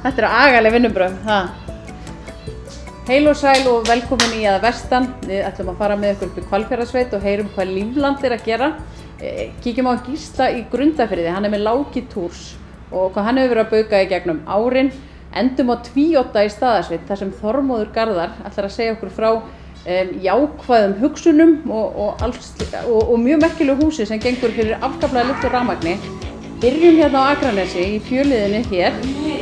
Þetta agaleg vinnubrögð, ha. Heil og sæl og velkomin í að vestan. Við ætlum að fara með ykkur upp í Hvalfjarðarsveit og heyrum hvað Lífland að gera. Kíkjum á Gísla í Grundarfirði, hann með Láki Tours og hvað hann hefur verið að bauka í gegnum árin. Endum á Tvíodda í Staðarsveit, þar sem Þormóður Garðar ætlar að segja okkur frá jákvæðum hugsunum og mjög merkilegu húsi sem gengur fyrir afskaplega litlu rafmagni. Byrjum hérna á Akranesi í Fjöliðinni hér.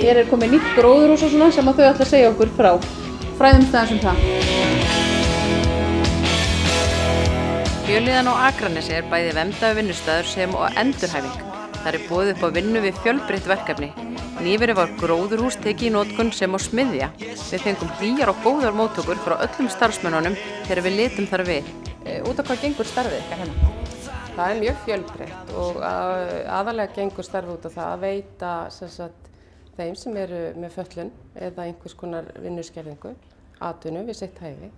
Hér komið nýtt gróðurhús og svona sem að þau ætla að segja okkur frá. Fræðumst aðeins það. Fjöliðan á Akranesi bæði verndaður vinnustaður sem og endurhæfing. Þar boðið upp á vinnu við fjölbreytt verkefni. Nýverið var gróðurhús tekið í notkun sem á smiðja. Við fengum hlýjar og góðar móttökur frá öllum starfsmönnunum þegar við litum þar við. Út af hvað gengur starfið ykkar hérna? Það mjög fjölbreytt og aðalega gengur starfið út af það að veita þeim sem eru með fötlun eða einhvers konar vinnuskerðingu, atvinnu við sitt hæfi.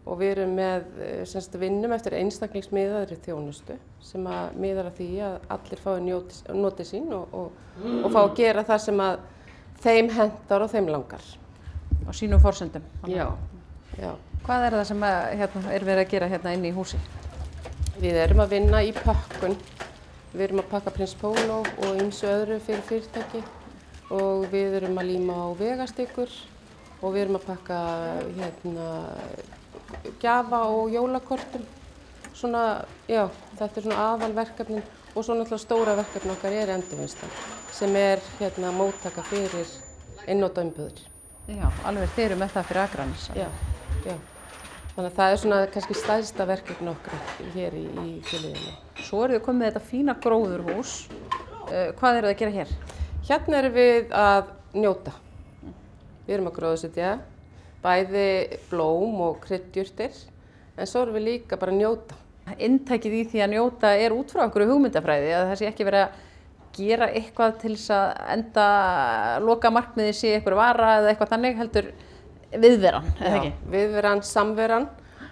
Og við erum með vinnum eftir einstaklingsmiðaðri þjónustu sem að miðar að því að allir fái notið sín og fá að gera það sem að þeim hentar og þeim langar. Á sínum forsendum? Já. Hvað það sem verið að gera hérna inni í húsi? Við erum að vinna í pökkun. Við erum að pakka Prins Póló og ýmsu öðru fyrir fyrirtæki og við erum að líma á vegastykur og við erum að pakka gjafa og jólakortum. Þetta svona aðalverkefnin og svo náttúrulega stóra verkefni okkar endurvinnslan sem móttaka fyrir einnota umbúðir. Já, alveg þeir eru með það fyrir Akranes. Já. Þannig að það er kannski stærsta verkefni okkar hér í Fjöliðinni. Svo þið komið með þetta fína gróðurhús. Hvað það að gera hér? Hérna erum við að njóta. Við erum að gróðursetja bæði blóm og kryddjurtir, en svo erum við líka bara að njóta. Inntækið í því að njóta út frá einhverju hugmyndafræði, að það sé ekki verið að gera eitthvað til þess að loka markmiði sé einhver vara eða eitthvað þannig, heldur viðveran, eða ekki? Viðveran, samveran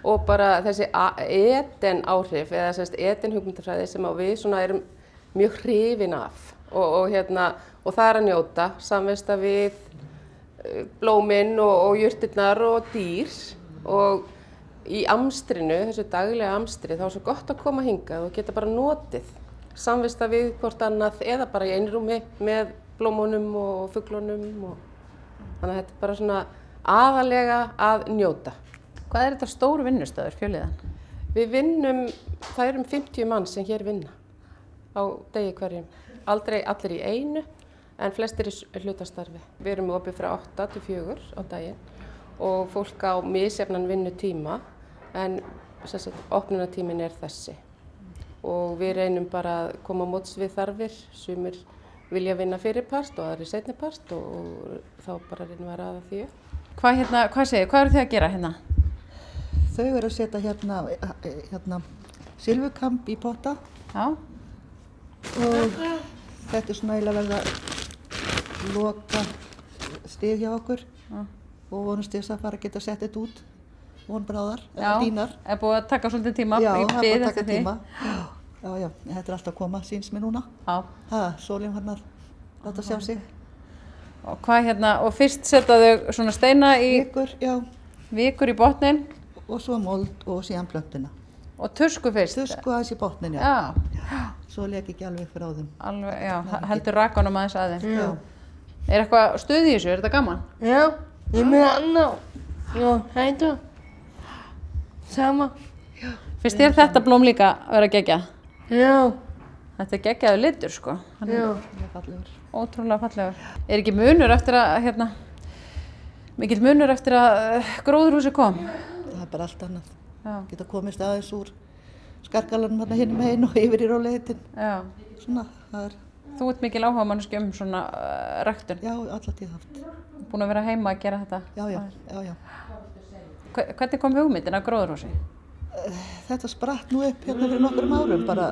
og bara þessi eden áhrif eða eden hugmyndafræði sem við erum mjög hrifin af og það er að njóta, samvista við blómin og jurtirnar og dýr og í amstrinu, þessu daglega amstri, þá er svo gott að koma hingað og geta bara notið samvista við hvort annað eða bara í einrúmi með blómunum og fuglunum og þannig að þetta er bara svona aðalega að njóta. Hvað er þetta stór vinnustaður, Fjöliðan? Við vinnum, það eru 50 mann sem hér vinna á degi hverjum. Aldrei allir í einu, en flestir í hlutastarfi. Við erum opið frá 8 til 4 á daginn og fólk á misjafnan vinnutíma, en opnunartíminn er þessi. Og við reynum bara að koma á móts við þarfir, sumir vilja vinna fyrirpart og aðrir seinnipart og þá bara reynum við að raða því upp. Hvað eru þið að gera hérna? Þau eru að setja hérna silfurkamp í potta. Já. Og þetta er svona eiginlega verið að loka stig hjá okkur og vonumst þess að fara að geta sett þetta út vonbráðar, eða dýnar. Já, er búið að taka svolítið tíma. Já, það er búið að taka tíma. Já, þetta er alltaf að koma, síns mér núna. Já. Sólin hann að láta sjá sig. Og og fyrst setja þau svona steina í vikur í botnin. Og svo mold og síðan plöntuna. Og tusku fyrst? Tusku aðeins í botnin, já. Svo leki ekki alveg frá þeim. Alveg, já, heldur rakanum aðeins að þeim. Já. Er eitthvað stuð í þessu? Er þetta gaman? Já, ég með Anna. Já, hættu. Sama. Finnst þér þetta blóm líka að vera geggjað? Já. Þetta er geggjaður litur, sko. Já. Fallegur. Ótrúlega fallegur. Er ekki munur eftir að, mikill munur eftir að gróðurhúsi kom? Það er bara allt annað. Já. Geta komist aðeins úr skarkalanum hérna hinum megin og yfir í rólegheitin. Já. Svona, það er. Þú ert mikil áhugamanneskja svona ræktun? Já, alla tíð haft. Búin að vera heima að gera þetta? Já. Hvernig kom hugmyndin að gróðurhúsi? Þetta spratt nú upp hérna fyrir nokkrum árum bara.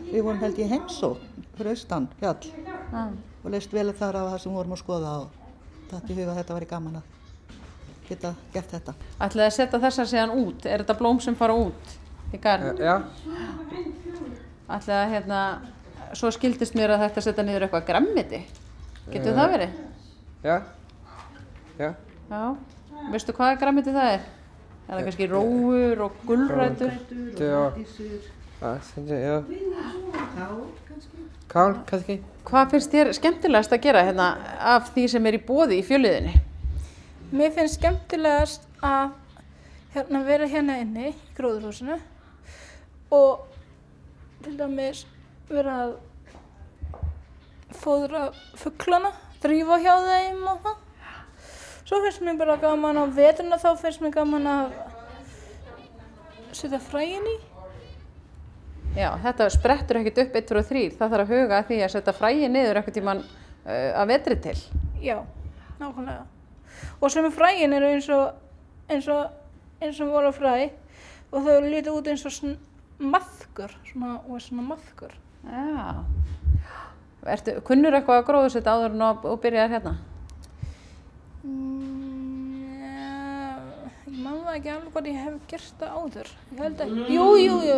Við vorum held ég heimsókn fyrir austan fjall og leist vel þar á það sem vorum að skoða og þetta í huga að þetta væri gaman að geta gert þetta. Ætlið að setja þessar síðan út? Er þetta blóm sem fara út í garðinn? Já. Ætlið að svo skildist mér að þetta setja niður eitthvað grænmeti? Getur það verið? Ja. Ja. Já. Veistu hvaða grænmeti það er? Er það kannski rófur og gulrætur? Det var... Ja. Kál, kannski. Hvað finnst þér skemmtilegast að gera hérna af því sem er í boði í Fjölliðinni? Mér finnst skemmtilegast að vera hérna inni í gróðurhúsinu og til dæmis vera að fóðra fuglana, drífa hjá þeim og það. Svo finnst mér bara gaman á veturna, þá finnst mér gaman að setja fræin í. Já, þetta sprettur ekkert upp 1, 2 og 3. Það þarf að huga að því að setja fræin niður eitthvað tímann að vetri til. Já, nákvæmlega. Og sem fræin eru eins og voru fræ og þau líta út eins og maðkur, svona maðkur. Já. Kunnur eitthvað að gróðursetta áður en og byrjaðir hérna? Ég man það ekki alveg hvað ég hef gert það áður. Ég held að, jú, ég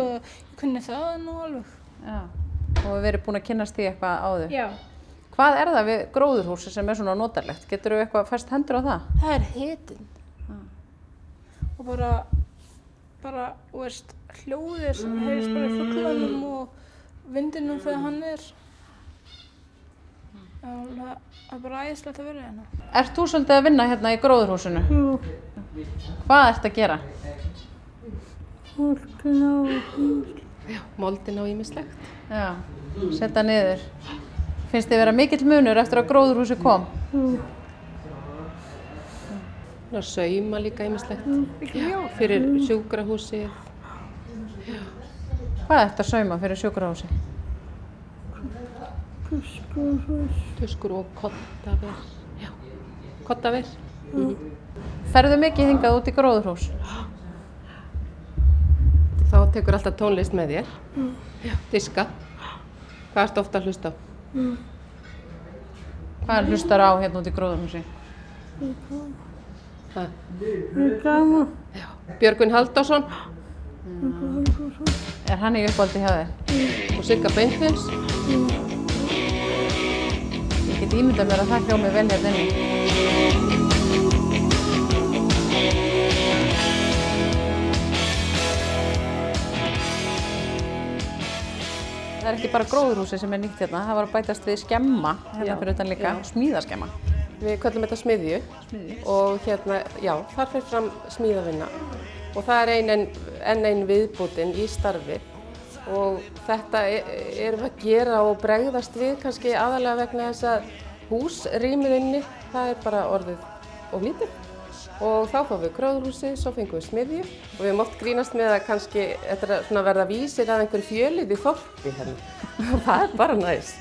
kunni það nú alveg. Já. Og við verið búin að kynnast því eitthvað áður? Já. Hvað er það við gróðurhúsi sem er svona notarlegt? Getur þú eitthvað fæst hendur á það? Það er hitinn. Og bara, þú veist, hljóðir sem heyrist bara í fuglunum og vindinum þegar hann er. Það er bara æðislegt að vera hérna. Ert þú svolítið að vinna hérna í gróðurhúsinu? Jú. Hvað ert að gera? Moldin á ýmislegt. Já, setja niður. Finnst þið vera mikill munur eftir að gróðurhúsi kom? Að sauma líka ýmislegt. Fyrir sjúkrahúsið. Hvað ertu að sauma fyrir sjúkrahúsi? Tuskur og koddaver. Já, koddaver. Ferðu mikið hingað út í gróðurhús? Þá tekur alltaf tónlist með þér. Diska. Hvað ertu ofta að hlusta á? Hvað hlustar á hérna út í gróðurhúsi? Björgvin Halldórsson. Er hann í uppáldi hjá þér? Og Sigga Beinteins. Ég get ímyndað mér að það hljómi vel hérna inni. Það er ekki bara gróðurhúsi sem er nýtt hérna, það var að bætast við skemma hérna fyrir utan líka, smíðaskemma. Við köllum þetta smiðju. Og hérna, já, þar fer fram smíðavinna. Og það er enn ein viðbótin í starfið. Og þetta erum við að gera og bregðast við kannski aðalega vegna þess að húsrýmið inni, það er bara orðið of lítið. Og þá fáum við gróðurhúsi, svo fengum við smiðju og við mátt grínast með að kannski þetta er svona verða vísir að einhverju fjölið í þorpi hérna. Og það er bara næs.